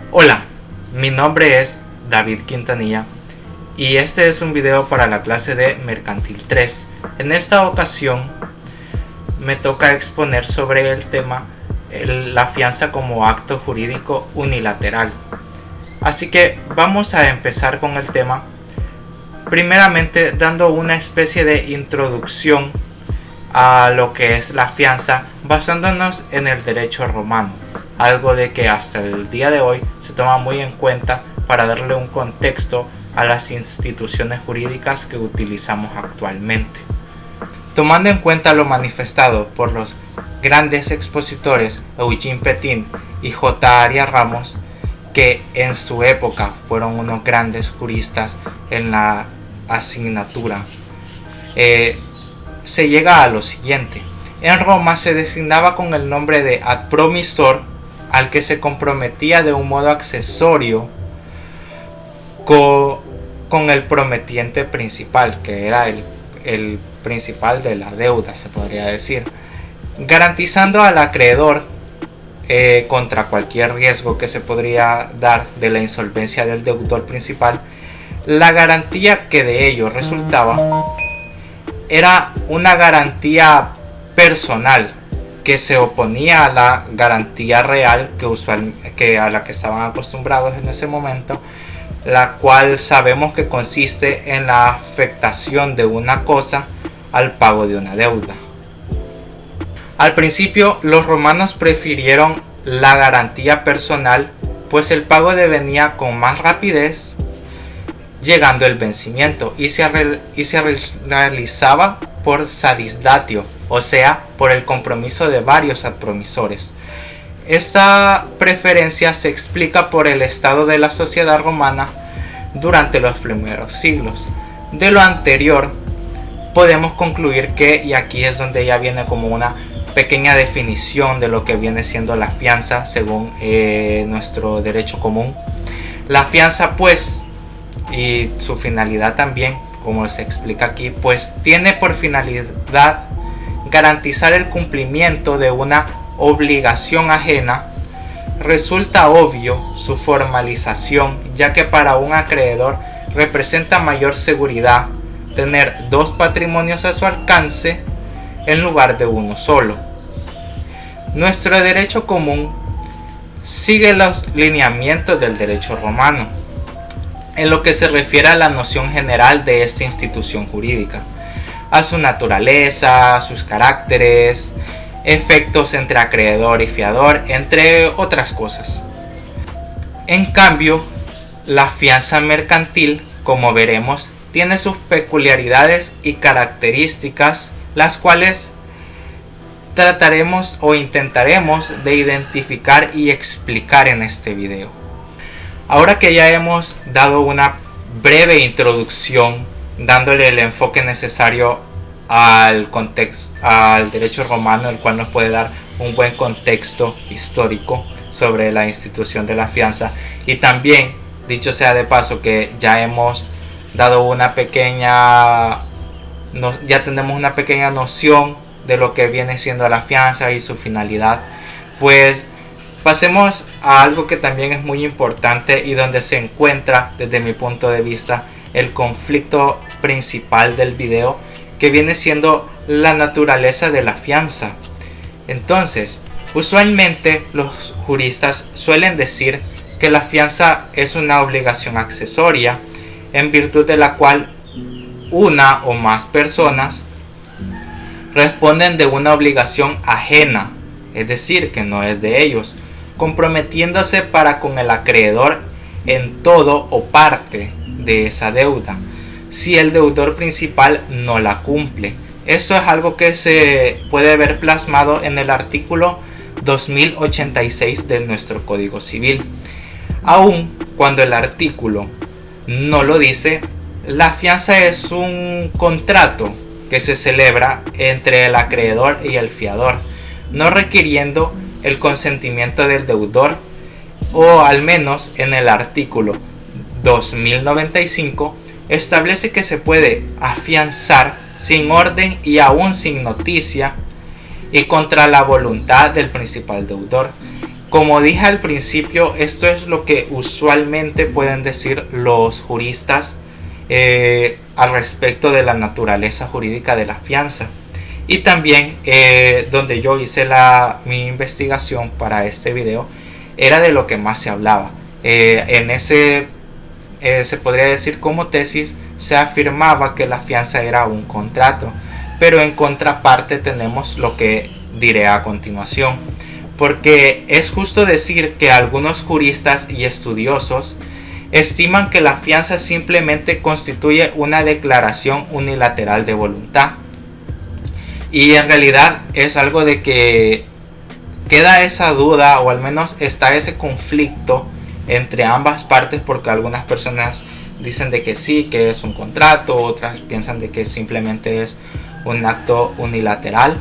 Hola, mi nombre es David Quintanilla y este es un video para la clase de Mercantil 3. En esta ocasión me toca exponer sobre el tema la fianza como acto jurídico unilateral. Así que vamos a empezar con el tema, primeramente dando una especie de introducción a lo que es la fianza, basándonos en el derecho romano, algo de que hasta el día de hoy se toma muy en cuenta para darle un contexto a las instituciones jurídicas que utilizamos actualmente. Tomando en cuenta lo manifestado por los grandes expositores Eugene Petin y J. Arias Ramos, que en su época fueron unos grandes juristas en la asignatura, se llega a lo siguiente. En Roma se designaba con el nombre de ad promisor al que se comprometía de un modo accesorio con el prometiente principal, que era el principal de la deuda, se podría decir, garantizando al acreedor contra cualquier riesgo que se podría dar de la insolvencia del deudor principal. La garantía que de ello resultaba era una garantía personal que se oponía a la garantía real a la que estaban acostumbrados en ese momento, la cual sabemos que consiste en la afectación de una cosa al pago de una deuda. Al principio los romanos prefirieron la garantía personal, pues el pago devenía con más rapidez llegando el vencimiento y se realizaba por sadisdatio, o sea, por el compromiso de varios adpromisores. Esta preferencia se explica por el estado de la sociedad romana durante los primeros siglos. De lo anterior podemos concluir que, y aquí es donde ya viene como una pequeña definición de lo que viene siendo la fianza según nuestro derecho común. La fianza, pues, y su finalidad también, como se explica aquí, pues tiene por finalidad garantizar el cumplimiento de una obligación ajena. Resulta obvio su formalización, ya que para un acreedor representa mayor seguridad tener dos patrimonios a su alcance en lugar de uno solo. Nuestro derecho común sigue los lineamientos del derecho romano en lo que se refiere a la noción general de esta institución jurídica, a su naturaleza, a sus caracteres, efectos entre acreedor y fiador, entre otras cosas. En cambio, la fianza mercantil, como veremos, tiene sus peculiaridades y características, las cuales trataremos o intentaremos de identificar y explicar en este video. Ahora que ya hemos dado una breve introducción, dándole el enfoque necesario al contexto, al derecho romano, el cual nos puede dar un buen contexto histórico sobre la institución de la fianza, y también, dicho sea de paso, que ya hemos dado ya tenemos una pequeña noción de lo que viene siendo la fianza y su finalidad, pues pasemos a algo que también es muy importante y donde se encuentra, desde mi punto de vista, el conflicto principal del video, que viene siendo la naturaleza de la fianza. Entonces, usualmente los juristas suelen decir que la fianza es una obligación accesoria, en virtud de la cual una o más personas responden de una obligación ajena, es decir, que no es de ellos, comprometiéndose para con el acreedor en todo o parte de esa deuda, si el deudor principal no la cumple. Eso es algo que se puede ver plasmado en el artículo 2086 de nuestro Código Civil. Aun cuando el artículo no lo dice, la fianza es un contrato que se celebra entre el acreedor y el fiador, no requiriendo el consentimiento del deudor, o al menos en el artículo 2095 establece que se puede afianzar sin orden y aún sin noticia y contra la voluntad del principal deudor. Como dije al principio, esto es lo que usualmente pueden decir los juristas al respecto de la naturaleza jurídica de la fianza. Y también donde yo hice mi investigación para este video, era de lo que más se hablaba. En ese se podría decir como tesis, se afirmaba que la fianza era un contrato, pero en contraparte tenemos lo que diré a continuación, porque es justo decir que algunos juristas y estudiosos estiman que la fianza simplemente constituye una declaración unilateral de voluntad, y en realidad es algo de que queda esa duda, o al menos está ese conflicto entre ambas partes, porque algunas personas dicen de que sí, que es un contrato, otras piensan de que simplemente es un acto unilateral.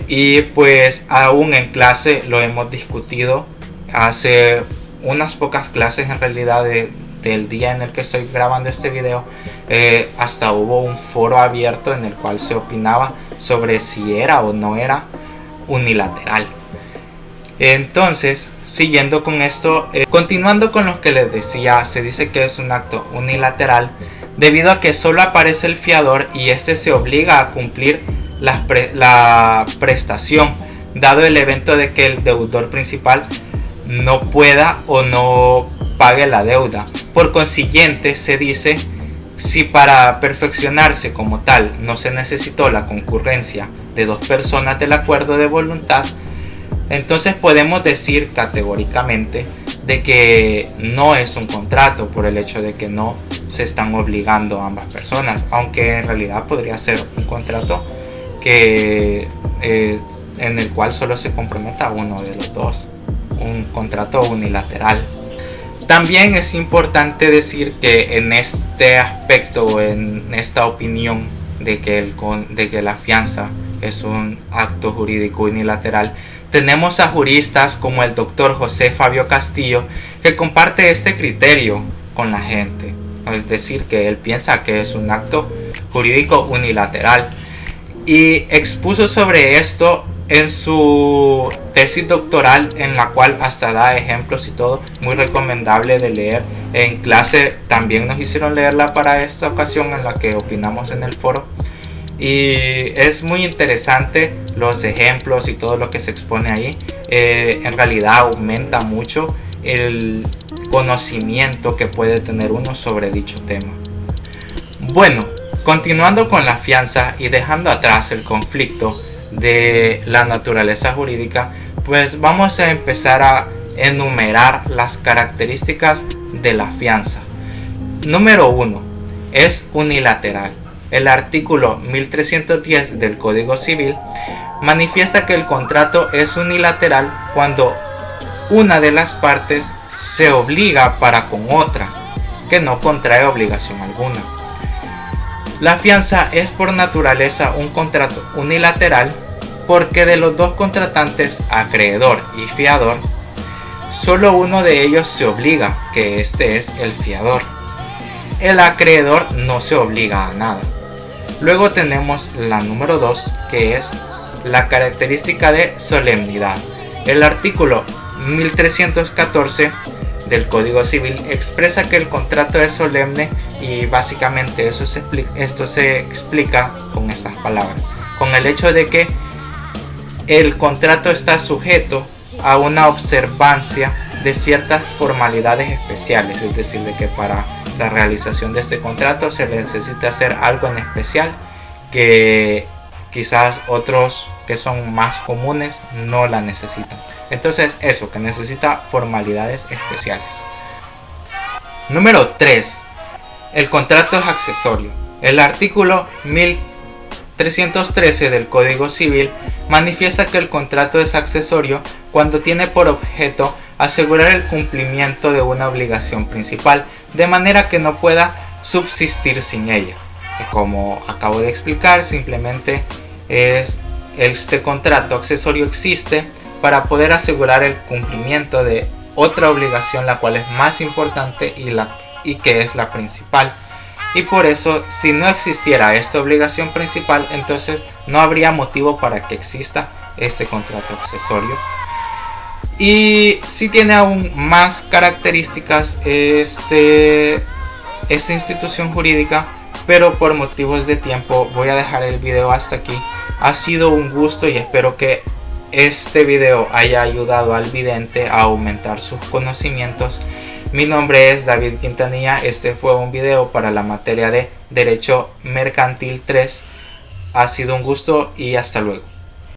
Y pues aún en clase lo hemos discutido hace unas pocas clases en realidad del día en el que estoy grabando este video. Hasta hubo un foro abierto en el cual se opinaba sobre si era o no era unilateral. Entonces, siguiendo con esto, continuando con lo que les decía, se dice que es un acto unilateral debido a que solo aparece el fiador y este se obliga a cumplir la prestación, dado el evento de que el deudor principal no pueda o no pague la deuda. Por consiguiente, se dice, si para perfeccionarse como tal no se necesitó la concurrencia de dos personas del acuerdo de voluntad, entonces podemos decir categóricamente de que no es un contrato, por el hecho de que no se están obligando a ambas personas, aunque en realidad podría ser un contrato que en el cual solo se comprometa uno de los dos, un contrato unilateral. También es importante decir que en este aspecto, en esta opinión de que la fianza es un acto jurídico unilateral, tenemos a juristas como el doctor José Fabio Castillo, que comparte este criterio con la gente, es decir, que él piensa que es un acto jurídico unilateral, y expuso sobre esto en su tesis doctoral, en la cual hasta da ejemplos y todo, muy recomendable de leer. En clase también nos hicieron leerla para esta ocasión en la que opinamos en el foro, y es muy interesante los ejemplos y todo lo que se expone ahí. En realidad aumenta mucho el conocimiento que puede tener uno sobre dicho tema. Bueno, continuando con la fianza y dejando atrás el conflicto de la naturaleza jurídica, pues vamos a empezar a enumerar las características de la fianza. Número 1. Es unilateral. El artículo 1310 del Código Civil manifiesta que el contrato es unilateral cuando una de las partes se obliga para con otra, que no contrae obligación alguna. La fianza es por naturaleza un contrato unilateral porque de los dos contratantes, acreedor y fiador, solo uno de ellos se obliga, que este es el fiador. El acreedor no se obliga a nada. Luego tenemos la número 2, que es la característica de solemnidad. El artículo 1314 del Código Civil expresa que el contrato es solemne, y básicamente esto se explica con estas palabras, con el hecho de que el contrato está sujeto a una observancia de ciertas formalidades especiales, es decir, de que para la realización de este contrato se necesita hacer algo en especial que quizás otros que son más comunes no la necesitan. Entonces eso, que necesita formalidades especiales. Número 3. El contrato es accesorio. El artículo 1313 del Código Civil manifiesta que el contrato es accesorio cuando tiene por objeto asegurar el cumplimiento de una obligación principal, de manera que no pueda subsistir sin ella. Como acabo de explicar, simplemente este contrato accesorio existe para poder asegurar el cumplimiento de otra obligación, la cual es más importante y que es la principal. Y por eso, si no existiera esta obligación principal, entonces no habría motivo para que exista este contrato accesorio. Y si tiene aún más características esta institución jurídica, pero por motivos de tiempo voy a dejar el video hasta aquí. Ha sido un gusto y espero que este video haya ayudado al vidente a aumentar sus conocimientos. Mi nombre es David Quintanilla. Este fue un video para la materia de Derecho Mercantil 3. Ha sido un gusto y hasta luego.